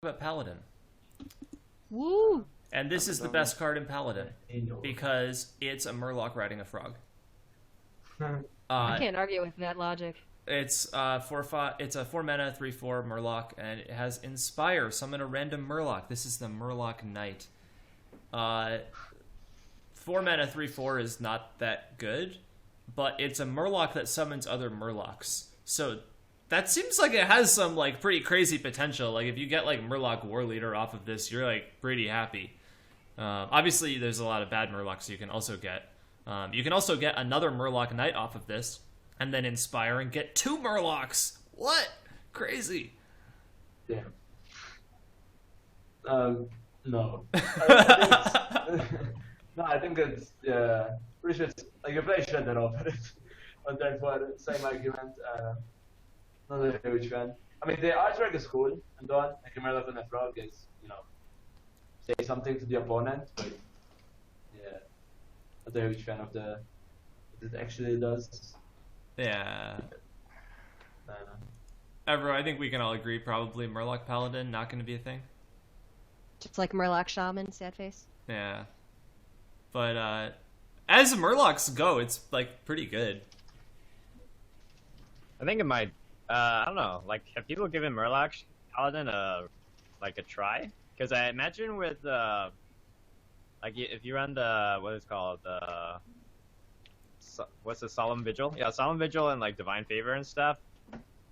about Paladin. Woo! And this is the best card in Paladin because it's a Murloc riding a frog. I can't argue with that logic. It's it's a 4-mana 3/4 Murloc, and it has Inspire. Summon a random Murloc. This is the Murloc Knight. 4-mana 3/4 is not that good, but it's a Murloc that summons other Murlocs. So that seems like it has some like pretty crazy potential. Like if you get like Murloc War Leader off of this, you're like pretty happy. Obviously, there's a lot of bad Murlocs you can also get. You can also get another Murloc Knight off of this, and then Inspire and get 2 Murlocs. What? Crazy. Damn. No. No, I think it's pretty sure it's like you play Shredder over it. But therefore, same argument. Not a huge fan. I mean, the artwork is cool and on. Like a Murloc on a frog is, say something to the opponent, but yeah, not a huge fan of what it actually does. Yeah. Everyone, I think we can all agree probably Murloc Paladin not going to be a thing. Just like Murloc Shaman, sad face. Yeah. But as Murlocs go, it's like pretty good. I think it might. I don't know. Like, have people given Murloc Paladin a try? Because I imagine with like if you run the what is it called what's the Solemn Vigil? Yeah, Solemn Vigil and like Divine Favor and stuff.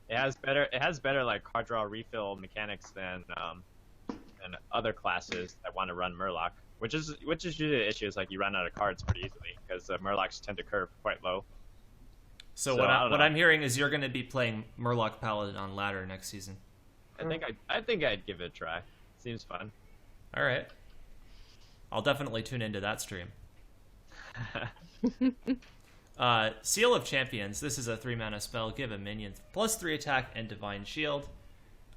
It has better like card draw refill mechanics than other classes that want to run Murloc. Which is usually the issue, is like you run out of cards pretty easily because the Murlocs tend to curve quite low. So what I'm hearing is you're going to be playing Murloc Paladin on ladder next season. I think I'd give it a try. Seems fun. All right. I'll definitely tune into that stream. Seal of Champions. This is a 3-mana spell. Give a minion +3 attack and Divine Shield.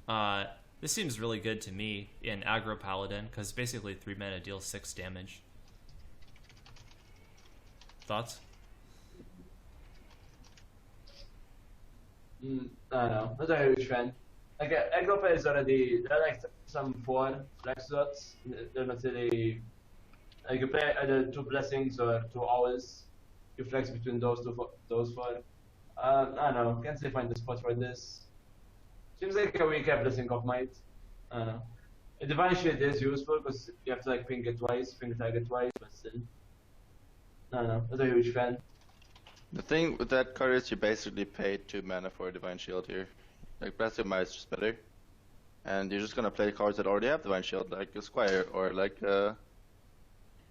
This seems really good to me in aggro Paladin because basically 3 mana deals 6 damage. Thoughts? I don't know. Not a huge fan. Like aggro is already there are like some 4 flex slots. They're not really like you play either 2 blessings or 2 owls. You flex between those 4. I don't know. Can't really find the spot for this. Seems like a weak Blessing of Might. I don't know. A Divine Shield is useful because you have to like ping the target twice, but still. I don't know. Not a huge fan. The thing with that card is you basically pay 2 mana for a Divine Shield here. Like Blessing of Might is just better. And you're just gonna play cards that already have Divine Shield, like a Squire or like a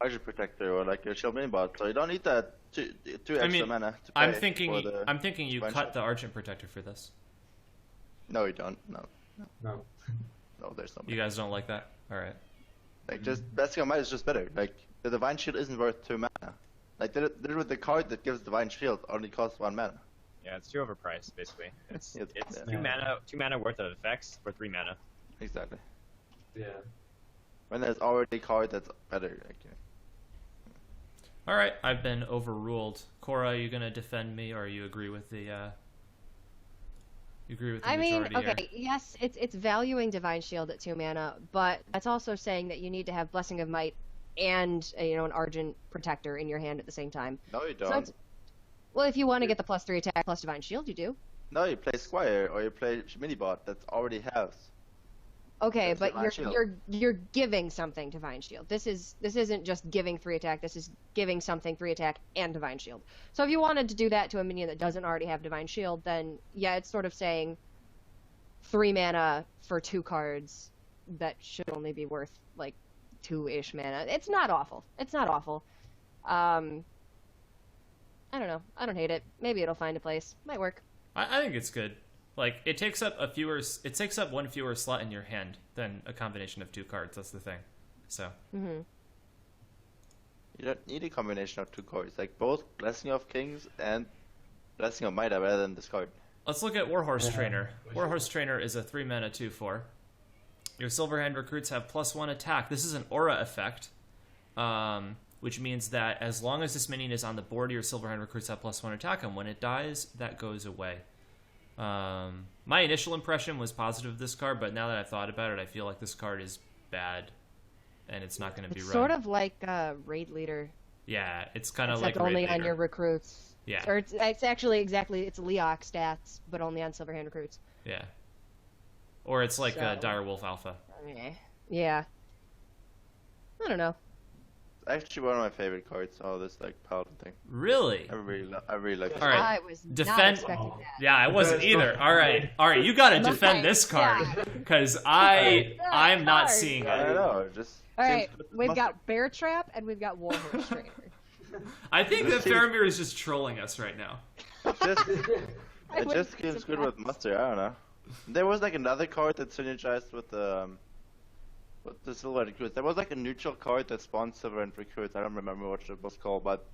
Archer Protector or like a Shield Minibot. So you don't need that 2 extra mana to pay I'm thinking you Divine cut Shield. the Argent Protector for this. No, you don't. No. No. No, there's no. You guys don't like that? All right. Like just Blessing of Might is just better. Like the Divine Shield isn't worth 2 mana. Like literally the card that gives Divine Shield only costs 1 mana. Yeah, it's too overpriced basically. It's yeah. 2 mana worth of effects for 3 mana. Exactly. Yeah. When there's already a card that's better. Like, All right, I've been overruled. Cora, are you gonna defend me, or you agree with the? I mean, majority okay, here? yes, it's valuing Divine Shield at 2 mana, but that's also saying that you need to have Blessing of Might and an Argent Protector in your hand at the same time. No, you So don't. well, if you want to get the +3 attack plus Divine Shield, you do. No, you play Squire or you play Minibot that already has. Okay, That's but Divine you're giving something Divine Shield. This isn't just giving 3 attack. This is giving something 3 attack and Divine Shield. So if you wanted to do that to a minion that doesn't already have Divine Shield, then yeah, it's sort of saying 3 mana for 2 cards that should only be worth like 2-ish mana. It's not awful. It's not awful. I don't know. I don't hate it. Maybe it'll find a place. Might work. I think it's good. Like it takes up one fewer slot in your hand than a combination of 2 cards. That's the thing. So. Mm-hmm. You don't need a combination of 2 cards. Like both Blessing of Kings and Blessing of Might are better than this card. Let's look at Warhorse Trainer. Warhorse Trainer is a 3 mana 2/4. Your Silverhand recruits have +1 attack. This is an aura effect, which means that as long as this minion is on the board, your Silverhand recruits have +1 attack, and when it dies, that goes away. My initial impression was positive of this card, but now that I've thought about it, I feel like this card is bad, and it's not going to be It's run. sort of like Raid Leader. Yeah, it's kind of Except like only Raid on Leader. your recruits. Yeah. Or it's actually exactly, it's Leok stats, but only on Silverhand recruits. Yeah. Or it's like So- Direwolf Alpha. Yeah. I don't know. Actually, one of my favorite cards. Oh, this like Paladin thing. Really? I really like this. All right. I was not Defend- expecting that. Yeah, I wasn't either. All right, you gotta defend this card because I'm not card. seeing I it. don't know. It just All right, seems good. we've Must- got Bear Trap and we've got Warhorse Trainer. I think that Faramir is just trolling us right now. It just I it wouldn't just be seems good with surprised. Muster. I don't know. There was like another card that synergized with the Silver Recruits. There was like a neutral card that spawned Silver and Recruits. I don't remember what it was called, but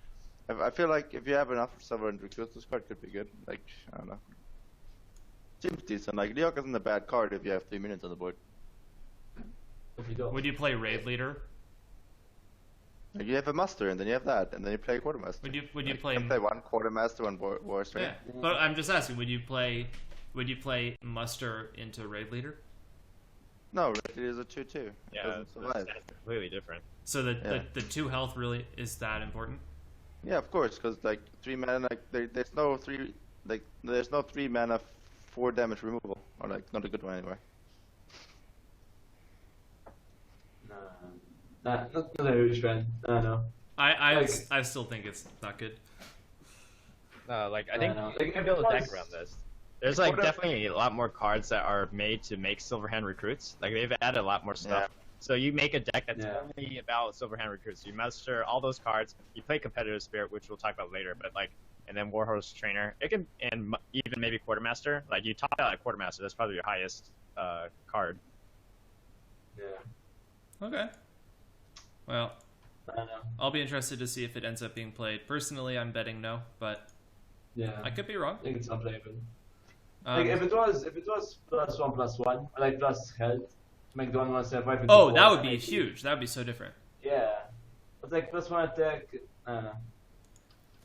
I feel like if you have enough Silver and Recruits, this card could be good. Like, I don't know. Seems decent. Like, Leok isn't a bad card if you have 3 minutes on the board. If you don't. Would you play Raid Leader? Like, you have a Muster, and then you have that, and then you play a Quartermaster. Would you Like, play? You can play one Quartermaster, one War Strain. Yeah, but I'm just asking. Would you play Muster into Raid Leader? No, it is a 2/2. Yeah, Doesn't survive. that's completely different. So Yeah. the 2 health really is that important? Yeah, of course, because like 3 mana, like there's no 3 mana 4 damage removal, or like not a good one anyway. Not a huge fan. No. Like- I still think it's not good. Like I I think know. you Like, can if build it a deck was- around this. There's like definitely a lot more cards that are made to make Silverhand recruits. Like they've added a lot more stuff. So you make a deck that's Yeah. only about Silverhand recruits. You muster all those cards. You play Competitive Spirit, which we'll talk about later. But like, and then Warhorse Trainer. It can, and even maybe Quartermaster. Like you top out at Quartermaster. That's probably your highest card. Yeah. Okay. Well, I don't know. I'll be interested to see if it ends up being played. Personally, I'm betting no, but Yeah. I could be wrong. I think it's unplayable. Um, Like if it was +1/+1, like plus health, make the 1/1 survive. into oh, four, that would be like, huge. That would be so different. Yeah. But like +1 attack, I don't know.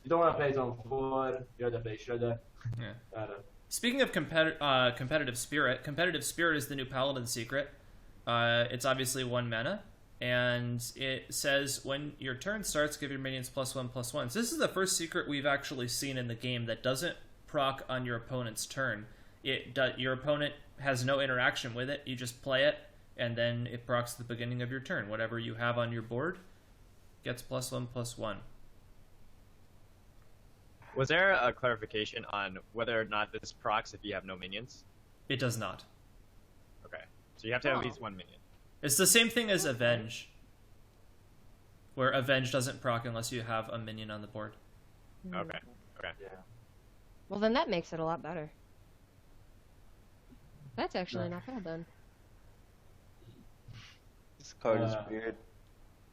You don't want to play it on 4, you have to play Shredder. Yeah. I don't know. Speaking of competitive spirit is the new Paladin secret. It's obviously 1 mana, and it says when your turn starts, give your minions +1/+1. So this is the first secret we've actually seen in the game that doesn't proc on your opponent's turn. Your opponent has no interaction with it. You just play it, and then it procs at the beginning of your turn. Whatever you have on your board gets +1/+1. Was there a clarification on whether or not this procs if you have no minions? It does not. Okay, so you have to have Oh. at least 1 minion. It's the same thing as Avenge, where Avenge doesn't proc unless you have a minion on the board. Okay. Yeah. Well, then that makes it a lot better. That's actually not bad then. This card is Uh, weird.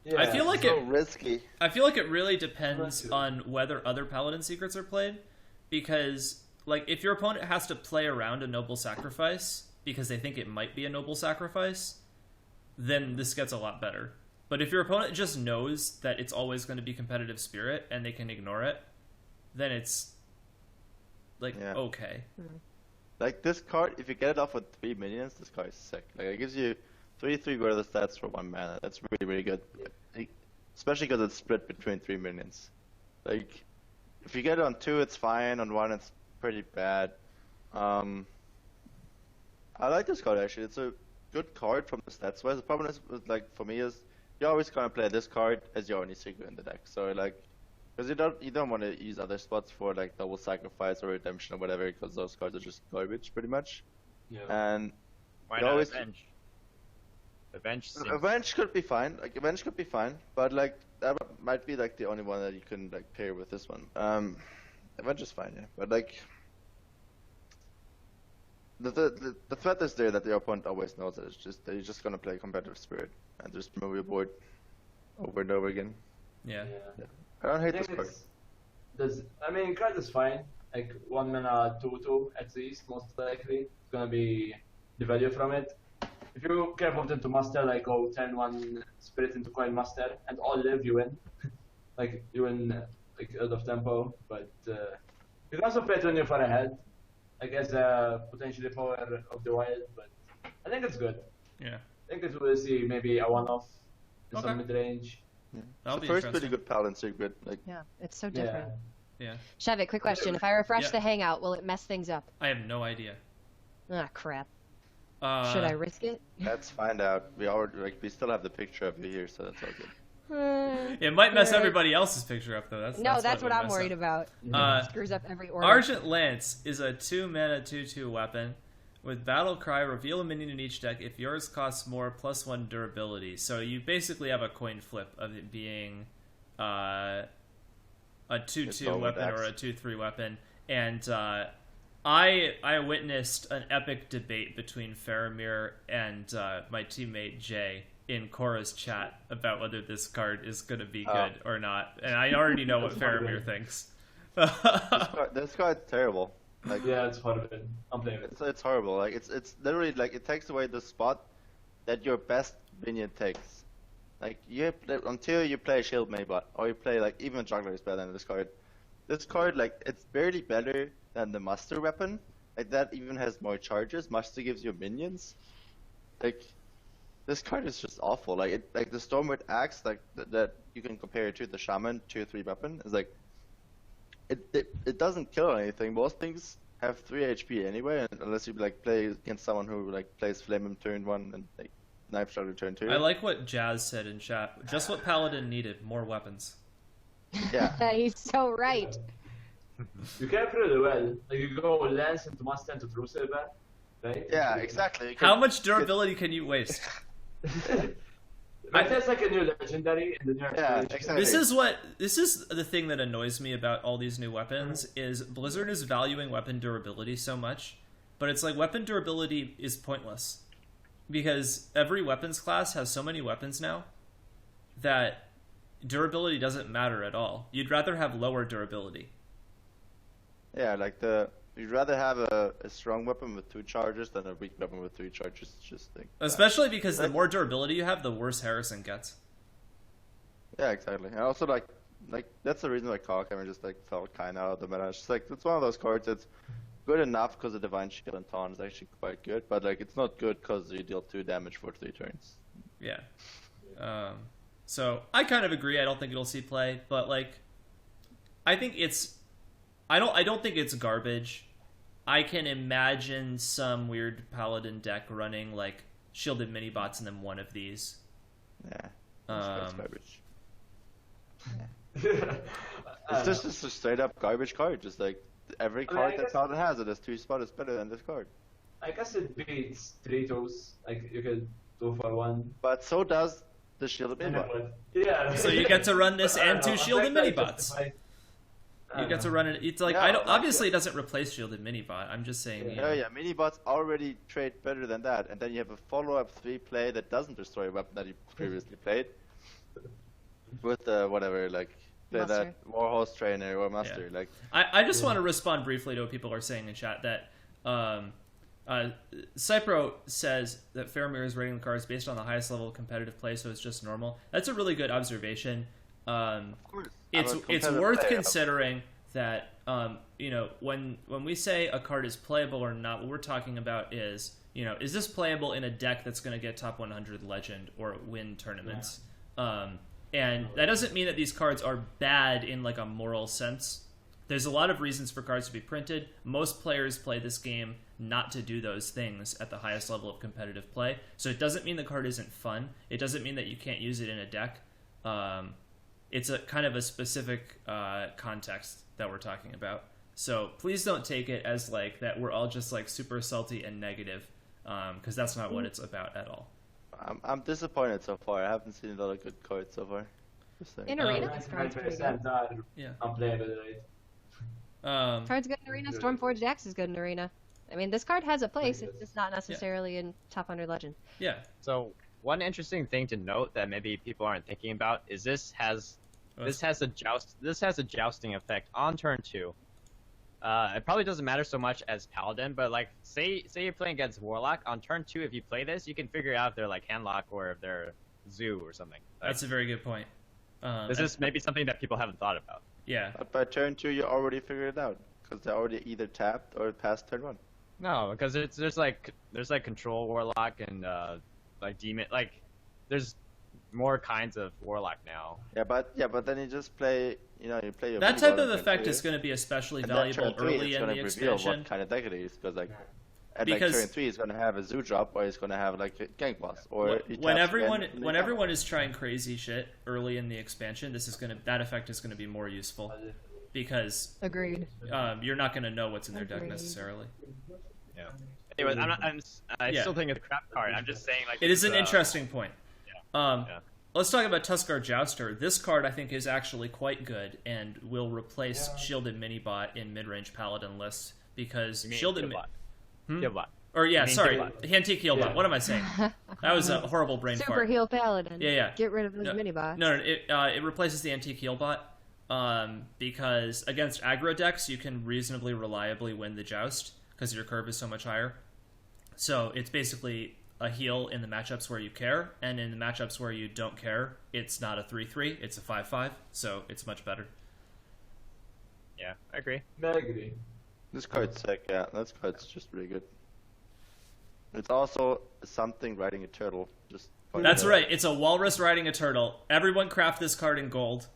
Yeah. I feel like So it. risky. I feel like it really depends Risky. on whether other Paladin secrets are played, because like if your opponent has to play around a noble sacrifice because they think it might be a noble sacrifice, then this gets a lot better. But if your opponent just knows that it's always going to be competitive spirit and they can ignore it, then it's like Yeah. okay. Like this card, if you get it off with 3 minions, this card is sick. Like it gives you 3/3 weather stats for 1 mana. That's really good. Like, especially because it's split between 3 minions. Like if you get it on 2, it's fine. On 1, it's pretty bad. I like this card actually. It's a good card from the stats wise. The problem is like for me is you always gonna play this card as your only secret in the deck. So like, because you don't want to use other spots for like double sacrifice or redemption or whatever, because those cards are just garbage pretty much. Yeah. And Why You not always- Avenge? Avenge seems... Avenge could be fine. Like Avenge could be fine, but like that might be like the only one that you can like pair with this one. Avenge is fine, yeah. But like the threat is there that the opponent always knows that it's just that you're just gonna play competitive spirit and just move your board over and over again. Yeah. I don't I hate think this card. I mean, card is fine. Like 1 mana 2/2 at least, most likely. It's gonna be the value from it. If you care about into master, like go turn 1 spirit into coin master and all live, you win. Like you win like out of tempo, but you can also play it when you're far ahead. like as a potentially power of the wild, but I think it's good. Yeah. I think it will see maybe a one-off in Okay. some mid-range. Yeah. That'll So be first interesting. pretty good Paladin secret. Like Yeah, it's so Yeah. different. Yeah. Shevek, quick question. If I refresh Yeah. the Hangout, will it mess things up? I have no idea. Ah, crap. Uh, Should I risk it? let's find out. We still have the picture of you here, so that's all good. It might mess Alright. everybody else's picture up though. No, that's it what would I'm mess worried up. about. Uh, Screws up every order. Argent Lance is a 2-mana 2/2 weapon with Battle Cry. Reveal a minion in each deck. If yours costs more, +1 durability. So you basically have a coin flip of it being a 2/2 all weapon attacks. or a 2/3 weapon. And I witnessed an epic debate between Faramir and my teammate Jay in Cora's chat about whether this card is going to be good or not. And I already know what Faramir thinks. This card's terrible. Like Yeah, it's horrible. Unplayable. it's horrible. Like it's literally like it takes away the spot that your best minion takes. Like until you play Shield Maybot or you play like even Juggler is better than this card. This card like it's barely better than the Muster weapon. Like that even has more charges. Muster gives you minions. Like this card is just awful. Like the Stormward Axe like that you can compare it to the Shaman 2/3 weapon is like it doesn't kill anything. Most things have 3 HP anyway, unless you like play against someone who like plays Flame turn 1 and like Knife Shot turn 2. I like what Jazz said in chat. Just what Paladin needed, more weapons. Yeah. He's so right. You can pretty well. Like you go Lance into Master into True Silver, right? Yeah, exactly. You How can- much durability can you waste? But that's like a new legendary in the near Yeah, future. exactly. This is the thing that annoys me about all these new weapons is Blizzard is valuing weapon durability so much, but it's like weapon durability is pointless because every weapons class has so many weapons now that durability doesn't matter at all. You'd rather have lower durability. Yeah, like you'd rather have a strong weapon with 2 charges than a weak weapon with 3 charges. Just like Especially because the more durability you have, the worse Harrison gets. Yeah, exactly. And also like that's the reason why Clockhammer just like felt kind of out of the meta. It's just like it's one of those cards that's good enough because the Divine Shield and Taunt is actually quite good, but like it's not good because you deal 2 damage for 3 turns. Yeah. So I kind of agree. I don't think it'll see play, but like, I think it's. I don't think it's garbage. I can imagine some weird Paladin deck running like shielded mini bots and then one of these. Yeah. That's garbage. I It's don't just a straight up garbage card. Just like every I mean, card I that guess- Paladin has, it has 2 spot is better than this card. I guess it beats 3 toes. Like you could 2 for 1. But so does the shielded mini bot. Yeah. So you get to run this I don't and know, 2 I shielded think that mini bots. justifies- I You don't get to know. run it. It's like Yeah, I don't. like- Obviously, it doesn't replace shielded mini bot. I'm just saying. You Yeah. know, Yeah, mini bots already trade better than that, and then you have a follow-up 3 play that doesn't destroy a weapon that you previously played. With whatever, like that Muster. Warhorse Trainer or Master, Yeah. like I just want to respond briefly to what people are saying in chat that Cypro says that Faramir is rating the cards based on the highest level of competitive play, so it's just normal. That's a really good observation. It's worth considering that you know when we say a card is playable or not, what we're talking about is is this playable in a deck that's going to get top 100 legend or win tournaments. And that doesn't mean that these cards are bad in like a moral sense. There's a lot of reasons for cards to be printed. Most players play this game not to do those things at the highest level of competitive play. So it doesn't mean the card isn't fun. It doesn't mean that you can't use it in a deck. It's a kind of a specific context that we're talking about. So please don't take it as like that we're all just like super salty and negative, because that's not what it's about at all. I'm disappointed so far. I haven't seen a lot of good cards so far. Just saying. In Arena, this card's pretty good. 99% are Yeah. unplayable, right? Card's good in Arena. Stormforged Axe is good in Arena. I mean, this card has a place. It's just not necessarily in top 100 legend. Yeah. So one interesting thing to note that maybe people aren't thinking about is this has a jousting effect on turn 2. It probably doesn't matter so much as Paladin, but like say you're playing against Warlock on turn 2. If you play this, you can figure out if they're like Handlock or if they're Zoo or something. That's a very good point. This is maybe something that people haven't thought about. Yeah. But by turn 2, you already figured it out Because they're already either tapped or past turn 1. No, because there's like control warlock and like demon, like there's more kinds of warlock now. Yeah, but then you just play, you play your That blue type bottom of turn effect 2, is going to be especially and then valuable turn 3 early it's in gonna the reveal expansion. what kind of deck it is, because like, Because- turn 3 is gonna have a zoo drop, or it's gonna have like a gank boss, or you when tap everyone again, and when you everyone is trying crazy shit early in the expansion, that effect is going to be more useful because Agreed. you're not going to know what's in their deck Agreed. necessarily. Yeah. Anyways, I Yeah. still think it's a crap card. I'm just saying like It is it's, an interesting point. Yeah. Let's talk about Tuskar Jouster. This card I think is actually quite good and will replace Shielded Minibot in mid-range Paladin lists because You mean Shielded Healbot. Hmm? Healbot. Or yeah, I mean, sorry, Healbot. Antique Healbot. Yeah. What am I saying? That was a horrible brain Super fart. heal paladin. Yeah. Get rid of those No, mini bots. No, it replaces the Antique Healbot because against aggro decks you can reasonably reliably win the joust because your curve is so much higher. So it's basically a heal in the matchups where you care, and in the matchups where you don't care, it's not a 3/3, it's a 5/5, so it's much better. Yeah, I agree. I agree. This card's sick, yeah. This card's just really good. It's also something riding a turtle. Just That's right, it's a walrus riding a turtle. Everyone craft this card in gold.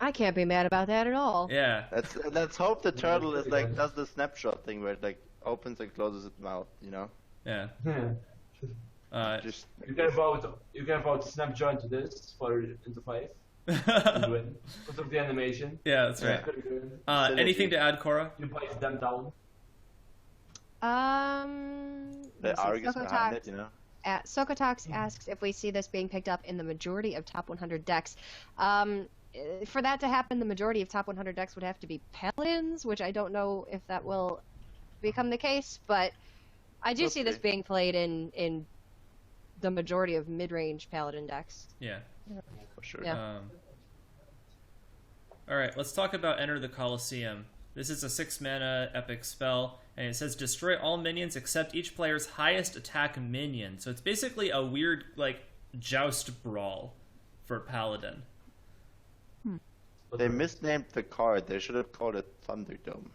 I can't be mad about that at all. Yeah. Let's hope the turtle is like does the snapshot thing where it like opens and closes its mouth, Yeah. Yeah. Just You can vote Snapjot into this for into 5 and win because of the animation. Yeah, that's right. Pretty good. Anything to add, Cora? You place them down. the let's see, arrogance behind it, Sokotox asks if we see this being picked up in the majority of top 100 decks. For that to happen, the majority of top 100 decks would have to be Paladins, which I don't know if that will become the case, but I do see this Okay. being played in the majority of mid-range Paladin decks. Yeah. For sure. Yeah. Alright, let's talk about Enter the Colosseum. This is a 6-mana epic spell, and it says destroy all minions except each player's highest attack minion. So it's basically a weird, like, joust brawl for Paladin. They misnamed the card. They should have called it Thunderdome.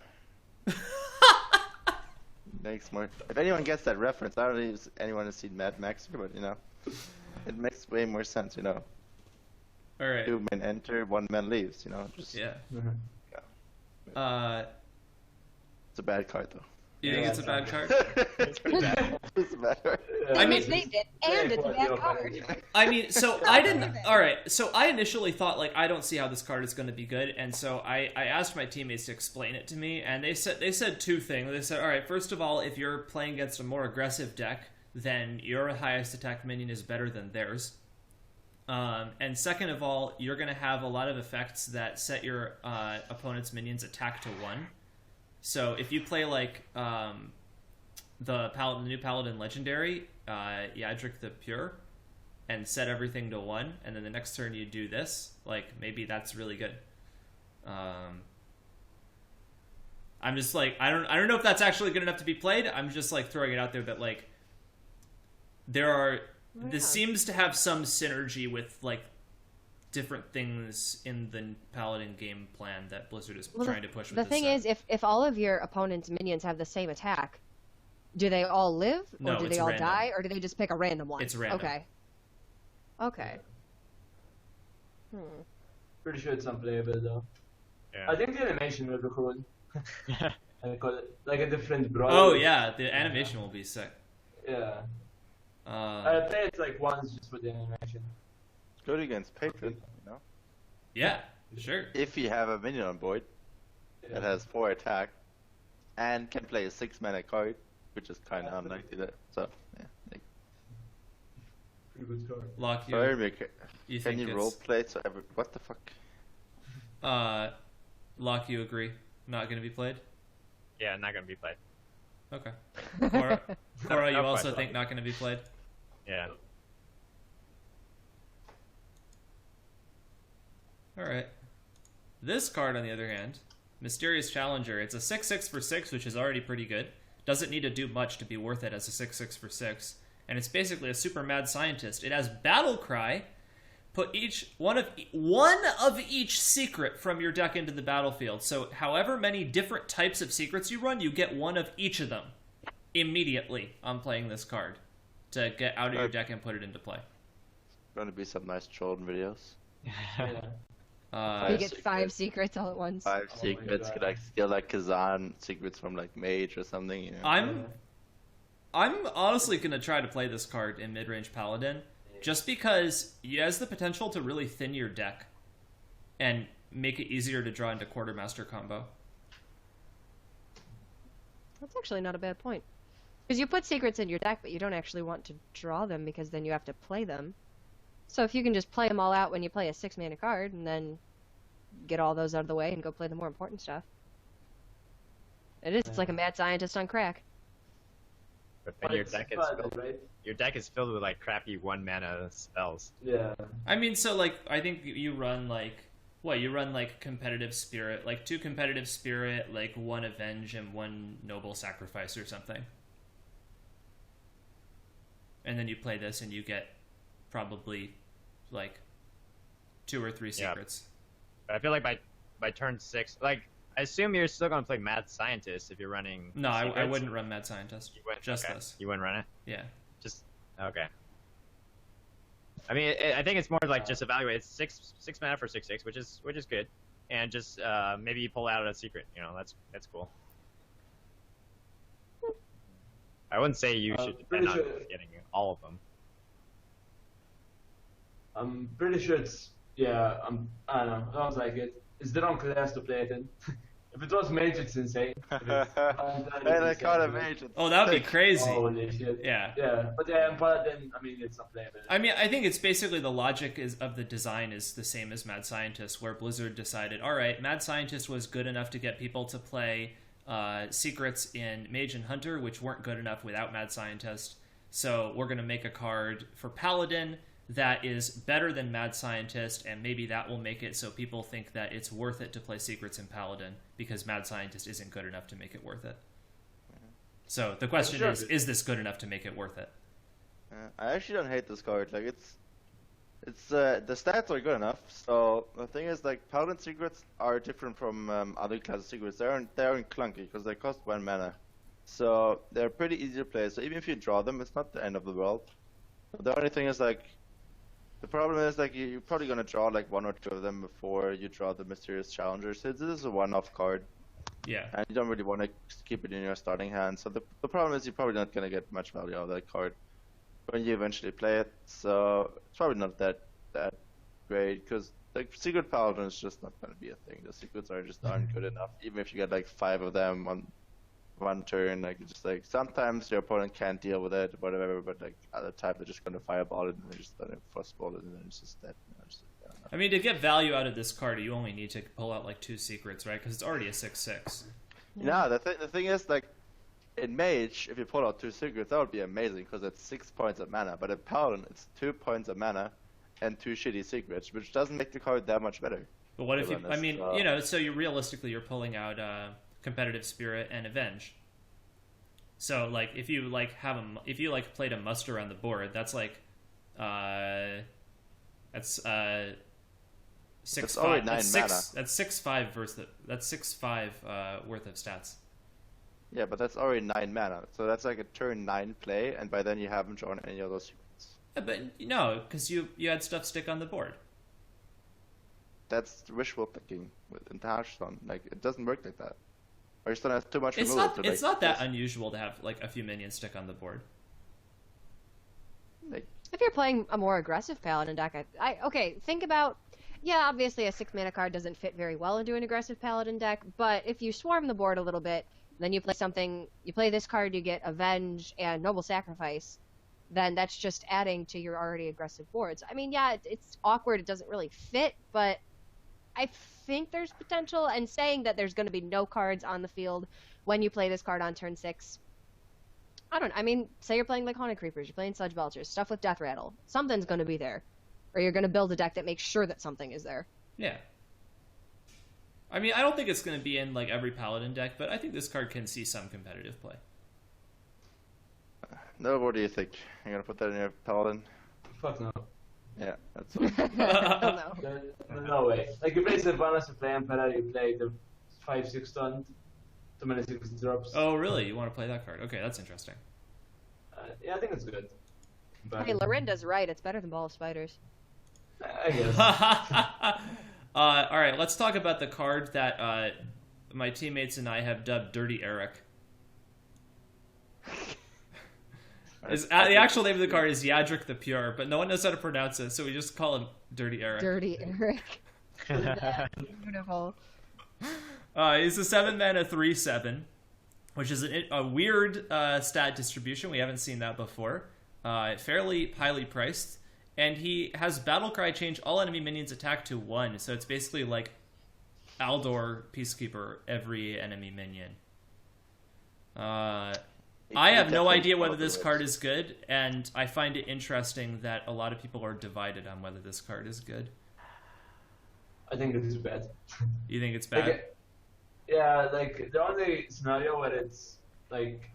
Makes more. If anyone gets that reference, I don't know if anyone has seen Mad Max, but it makes way more sense. Alright. 2 men enter, 1 man leaves. Just Yeah. it's a bad card though. You think it's a bad card? It's a bad card. I mean- It's named it, and it's a bad card. I mean, so I didn't. All right, so I initially thought like I don't see how this card is going to be good, and so I asked my teammates to explain it to me, and they said 2 things. They said, all right, first of all, if you're playing against a more aggressive deck, then your highest attack minion is better than theirs. And second of all, you're going to have a lot of effects that set your opponent's minions attack to 1. So if you play like the new Paladin Legendary, Yadric the Pure, and set everything to 1, and then the next turn you do this, like maybe that's really good. I'm just like I don't know if that's actually good enough to be played. I'm just like throwing it out there that like this seems to have some synergy with like different things in the Paladin game plan that Blizzard is trying to push with The this thing set. is, if all of your opponent's minions have the same attack, do they all live, No, or do it's they all random. die, or do they just pick a random one? It's random. Okay. Pretty sure it's unplayable though. Yeah. I think the animation will be cool. I call it like a different brawl. Oh yeah, the animation will be sick. Yeah. I play it like once just for the animation. Good against Patron, Yeah, sure. If you have a minion on board Yeah. that has 4 attack and can play a 6-mana card, which is kind of unlikely. So yeah. Pretty good card. Lock you. Faramir, You can think you it's roleplay so what the fuck? Lock, you agree? Not going to be played? Yeah, not gonna be played. Okay. Cora, you Not also quite think not going to be played? Yeah. All right. This card, on the other hand, Mysterious Challenger. It's a 6/6 for 6, which is already pretty good. Doesn't need to do much to be worth it as a 6/6 for 6. And it's basically a super mad scientist. It has Battle Cry, put one of each secret from your deck into the battlefield. So however many different types of secrets you run, you get one of each of them immediately on playing this card to get out of your deck and put it into play. Going to be some nice trolling videos. Yeah. You get 5 secrets all at once. 5 my secrets, God. could like steal like Kazan secrets from like Mage or something. You know? I'm honestly gonna try to play this card in mid-range Paladin, just because it has the potential to really thin your deck and make it easier to draw into Quartermaster combo. That's actually not a bad point. Because you put secrets in your deck, but you don't actually want to draw them because then you have to play them. So if you can just play them all out when you play a 6-mana card and then get all those out of the way and go play the more important stuff. It's like a mad scientist on crack. But then your deck is Paladin, filled, right? your deck is filled with like crappy 1-mana spells. Yeah. I mean, so like I think you run like what? You run like competitive spirit, like 2 competitive spirit, like 1 avenge and 1 noble sacrifice or something. And then you play this and you get probably like 2 or 3 secrets. But I feel like by turn 6, like I assume you're still gonna play Mad Scientist if you're running. No, I secrets. wouldn't run Mad Scientist. You wouldn't, Just okay. this. You wouldn't run it. Yeah. Just okay. I mean, I think it's more like just evaluate. It's 6 mana for 6/6, which is good, and just maybe you pull out a secret. You know, that's cool. I wouldn't say you should depend on getting all of them. I'm pretty sure it's I don't know. Sounds like it. It's the wrong class to play it in. If it was Mage, it's insane. And I caught a Mage. Oh, that would be crazy. Holy shit. Yeah. Yeah, but yeah, in Paladin, I mean, it's not playable. I mean, I think it's basically the logic of the design is the same as Mad Scientist, where Blizzard decided, all right, Mad Scientist was good enough to get people to play secrets in Mage and Hunter, which weren't good enough without Mad Scientist. So we're going to make a card for Paladin that is better than Mad Scientist, and maybe that will make it so people think that it's worth it to play secrets in Paladin, because Mad Scientist isn't good enough to make it worth it. So the question is this good enough to make it worth it? I actually don't hate this card. Like it's the stats are good enough. So the thing is, like Paladin secrets are different from other classes secrets. They aren't clunky because they cost 1 mana, so they're pretty easy to play. So even if you draw them, it's not the end of the world. The only thing is like the problem is like you're probably gonna draw like 1 or 2 of them before you draw the mysterious challenger. So this is a one-off card. Yeah. And you don't really want to keep it in your starting hand. So the problem is you're probably not going to get much value out of that card when you eventually play it. So it's probably not that great, because like Secret Paladin is just not going to be a thing. The secrets aren't good enough. Even if you get like 5 of them on 1 turn, like it's just like sometimes your opponent can't deal with it, whatever. But like other time they're just going to fireball it and they're just going to frostball it and then it's just dead. I mean, to get value out of this card, you only need to pull out like 2 secrets, right? Because it's already a 6/6. No, the thing is, like, in Mage, if you pull out 2 secrets, that would be amazing, because it's 6 points of mana. But in Paladin, it's 2 points of mana and 2 shitty secrets, which doesn't make the card that much better. But what if you? I mean, you know, so you're pulling out Competitive Spirit and Avenge. So like, if you like played a muster on the board, that's like, that's 6/5. already 9 mana. That's 6/5 versus that's 6/5 worth of stats. Yeah, but that's already 9 mana, so that's like a turn 9 play, and by then you haven't drawn any of those secrets. Yeah, but no, because you had stuff stick on the board. That's wishful thinking in Hearthstone. Like, it doesn't work like that. Hearthstone has too much It's removal. it's not that unusual to have like a few minions stick on the board. Like, If you're playing a more aggressive Paladin deck, okay, think about, yeah, obviously a 6-mana card doesn't fit very well into an aggressive Paladin deck, but if you swarm the board a little bit, then you play this card, you get Avenge and Noble Sacrifice, then that's just adding to your already aggressive boards. I mean, yeah, it's awkward, it doesn't really fit, but I think there's potential, and saying that there's going to be no cards on the field when you play this card on turn 6, I mean, say you're playing like Haunted Creepers, you're playing Sludge Belchers, stuff with Death Rattle, something's going to be there. Or you're going to build a deck that makes sure that something is there. Yeah. I mean, I don't think it's going to be in like every Paladin deck, but I think this card can see some competitive play. no, what do you think? You're gonna put that in your Paladin? Fuck no. Yeah, that's what. Hell no. No way. Like, you play Sylvanas, you play Emperor, you play the 5-6 stunned, too many 6 drops. Oh, really? You want to play that card? Okay, that's interesting. Yeah, I think it's good. But, Hey, Lorinda's right. It's better than Ball of Spiders. I guess. All right, let's talk about the card that my teammates and I have dubbed Dirty Eric. The actual name of the card is Yadrik the Pure, but no one knows how to pronounce it, so we just call him Dirty Eric. Dirty Eric. Beautiful. He's a 7-mana 3/7, which is a weird stat distribution. We haven't seen that before. Fairly highly priced. And he has Battlecry change all enemy minions attack to 1, so it's basically like Aldor Peacekeeper every enemy minion. I have no idea whether this card is good, and I find it interesting that a lot of people are divided on whether this card is good. I think it is bad. You think it's bad? Like, yeah, like, the only scenario where it's, like,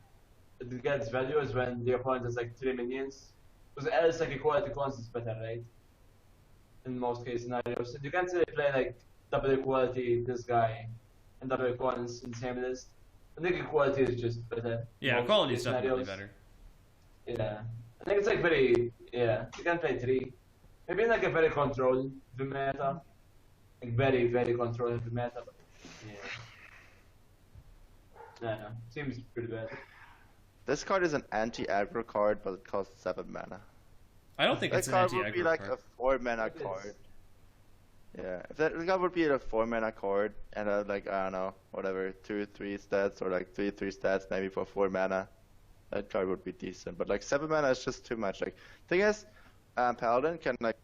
it gets value is when the opponent has, like, 3 minions. Because else, like, equality cons is better, right? In most case scenarios. You can't really play, like, double equality, this guy, and double cons in the same list. I think equality is just better. Yeah, equality is definitely better. Yeah. I think it's, like, very, yeah, you can play 3. Maybe in, like, a very controlled meta. Like, very, very controlled meta. But, yeah. No, seems pretty bad. This card is an anti-aggro card, but it costs 7 mana. I don't think That it's an card anti-aggro would be like card. a 4-mana It is. card. Yeah, if that card would be a 4-mana card, and like, I don't know, whatever, 2-3 stats, or like 3-3 stats maybe for 4 mana, that card would be decent. But like 7 mana is just too much. Like, thing is, Paladin can like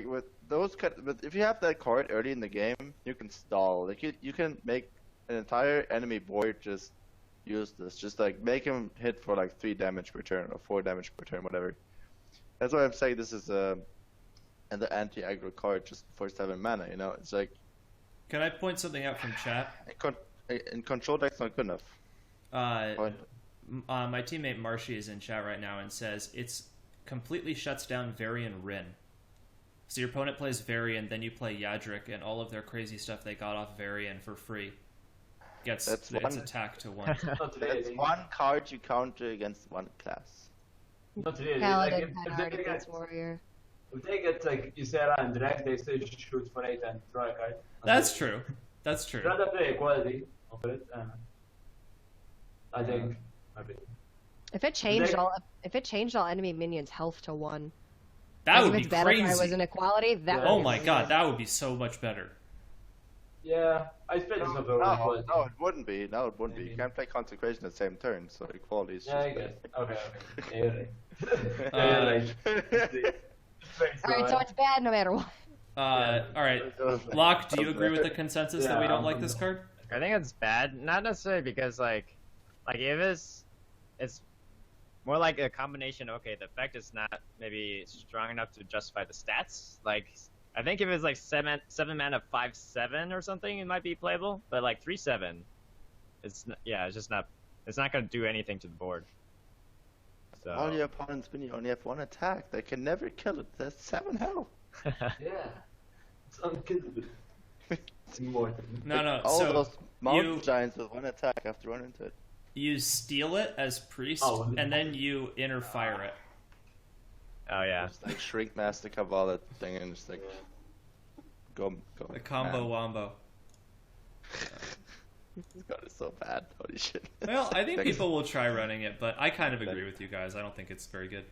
with those but if you have that card early in the game, you can stall. Like you can make an entire enemy board just useless. Just like make him hit for like 3 damage per turn or 4 damage per turn, whatever. That's why I'm saying this is the anti-aggro card just for 7 mana. You know, it's like. Can I point something out from chat? In control deck's not good enough. My teammate Marshy is in chat right now and says it's completely shuts down Varian Rin. So your opponent plays Varian, then you play Yadrik, and all of their crazy stuff they got off Varian for free gets its attack to 1. Not really. That's one card you counter against one class. Not really. Paladin, Like, Penard against Warrior. if they get like Ysera and Drek, they still shoot for 8 and draw a card. That's true. That's true. Rather play equality over it. I think. Maybe. If it changed all enemy minions' health to 1. That like would if be its battle cry crazy. was an equality, that would Oh be my amazing. god, that would be so much better. Yeah, I feel it's not very equality. No, it wouldn't be. No, it wouldn't be. You can't play Consecration at the same turn, so equality is just. Yeah, I guess. Okay. Yeah, you're right. Uh, Yeah, you're right. Alright, so it's bad no matter what. Alright. Locke, do you agree with the consensus that we don't like this card? I think it's bad, not necessarily because like if it's more like a combination. Okay, the effect is not maybe strong enough to justify the stats. Like I think if it's like 7 mana 5/7 or something, it might be playable. But like 3/7, it's just not. It's not gonna do anything to the board. So. All your opponents when you only have 1 attack, they can never kill it. That's 7 health. Yeah. It's unkillable. It's immortal. No. All So those mountain you giants with 1 attack have to run into it. you steal it as priest, and then you inner fire it. Oh yeah. Just like Shrink Master Cavalry thing and just like go. The combo man. wombo. This card is so bad. Holy shit. Well, I think Thanks. people will try running it, but I kind of agree with you guys. I don't think it's very good.